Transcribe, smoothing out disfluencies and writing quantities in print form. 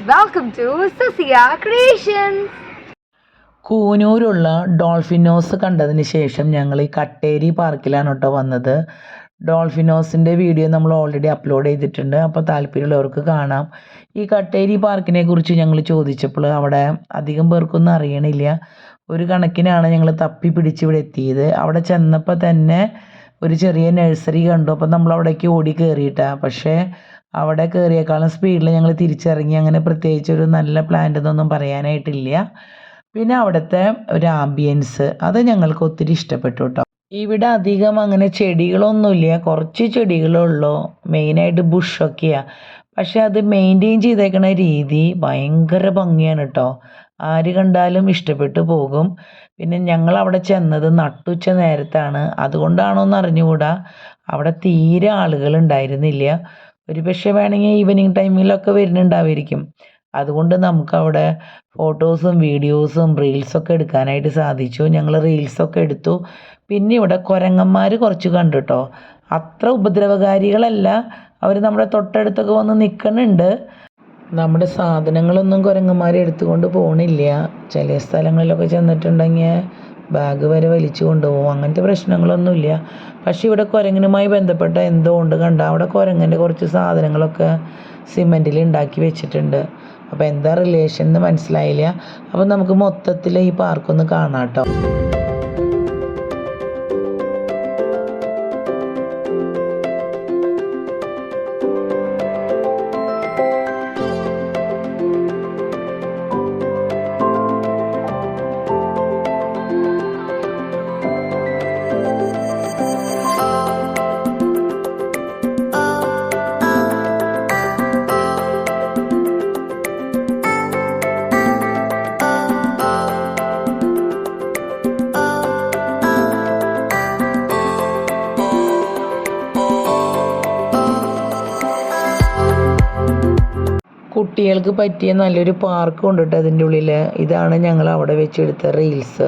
Welcome to Susia Creations. കൂനൂരുള്ള ഡോൾഫിനോസ് കണ്ടതിന് ശേഷം ഞങ്ങൾ ഈ കട്ടേരി പാർക്കിലാണ് കേട്ടോ വന്നത്. ഡോൾഫിനോസിൻ്റെ വീഡിയോ നമ്മൾ ഓൾറെഡി അപ്ലോഡ് ചെയ്തിട്ടുണ്ട്, അപ്പോൾ താല്പര്യമുള്ളവർക്ക് കാണാം. ഈ കട്ടേരി പാർക്കിനെ കുറിച്ച് ഞങ്ങൾ ചോദിച്ചപ്പോൾ അവിടെ അധികം പേർക്കൊന്നും അറിയണില്ല. ഒരു കണക്കിനാണ് ഞങ്ങൾ തപ്പി പിടിച്ച് ഇവിടെ എത്തിയത്. അവിടെ ചെന്നപ്പോൾ തന്നെ ഒരു ചെറിയ നഴ്സറി കണ്ടു. അപ്പോൾ നമ്മൾ അവിടേക്ക് ഓടി കയറിയിട്ടാണ്. പക്ഷേ അവിടെ കയറിയേക്കാളും സ്പീഡിൽ ഞങ്ങൾ തിരിച്ചിറങ്ങി. അങ്ങനെ പ്രത്യേകിച്ച് ഒരു നല്ല പ്ലാന്റ് എന്നൊന്നും പറയാനായിട്ടില്ല. പിന്നെ അവിടുത്തെ ഒരു ആംബിയൻസ് അത് ഞങ്ങൾക്ക് ഒത്തിരി ഇഷ്ടപ്പെട്ടു കേട്ടോ. ഇവിടെ അധികം അങ്ങനെ ചെടികളൊന്നുമില്ല, കുറച്ച് ചെടികളുള്ളൂ, മെയിനായിട്ട് ബുഷൊക്കെയാണ്. പക്ഷെ അത് മെയിൻറ്റെയിൻ ചെയ്തേക്കുന്ന രീതി ഭയങ്കര ഭംഗിയാണ് കേട്ടോ. ആര് കണ്ടാലും ഇഷ്ടപ്പെട്ടു പോകും. പിന്നെ ഞങ്ങൾ അവിടെ ചെന്നത് നട്ടുച്ച നേരത്താണ്, അതുകൊണ്ടാണോ എന്ന് അറിഞ്ഞുകൂടാ, അവിടെ തീരെ ആളുകൾ ഉണ്ടായിരുന്നില്ല. ഒരു പക്ഷേ വേണമെങ്കിൽ ഈവനിങ് ടൈമിലൊക്കെ വരുന്നുണ്ടാവുമായിരിക്കും. അതുകൊണ്ട് നമുക്കവിടെ ഫോട്ടോസും വീഡിയോസും റീൽസൊക്കെ എടുക്കാനായിട്ട് സാധിച്ചു. ഞങ്ങൾ റീൽസൊക്കെ എടുത്തു. പിന്നെ ഇവിടെ കുരങ്ങന്മാർ കുറച്ച് കണ്ടു കേട്ടോ. അത്ര ഉപദ്രവകാരികളല്ല, അവർ നമ്മുടെ തൊട്ടടുത്തൊക്കെ വന്ന് നിൽക്കുന്നുണ്ട്. നമ്മുടെ സാധനങ്ങളൊന്നും കുരങ്ങന്മാർ എടുത്തുകൊണ്ട് പോകണില്ല. ചില സ്ഥലങ്ങളിലൊക്കെ ചെന്നിട്ടുണ്ടെങ്കിൽ ബാഗ് വരെ വലിച്ചു കൊണ്ടുപോകും. അങ്ങനത്തെ പ്രശ്നങ്ങളൊന്നുമില്ല. പക്ഷേ ഇവിടെ കുരങ്ങനുമായി ബന്ധപ്പെട്ട എന്തോ ഉണ്ട് കണ്ട. അവിടെ കുരങ്ങൻ്റെ കുറച്ച് സാധനങ്ങളൊക്കെ സിമെൻറ്റിൽ ഉണ്ടാക്കി വെച്ചിട്ടുണ്ട്. അപ്പോൾ എന്താ റിലേഷൻ എന്ന് മനസ്സിലായില്ല. അപ്പോൾ നമുക്ക് മൊത്തത്തിൽ ഈ പാർക്കൊന്ന് കാണാം കേട്ടോ. കുട്ടികൾക്ക് പറ്റിയ നല്ലൊരു പാർക്ക് കൊണ്ടിട്ട് അതിൻ്റെ ഉള്ളിൽ. ഇതാണ് ഞങ്ങൾ അവിടെ വെച്ചെടുത്ത റീൽസ്.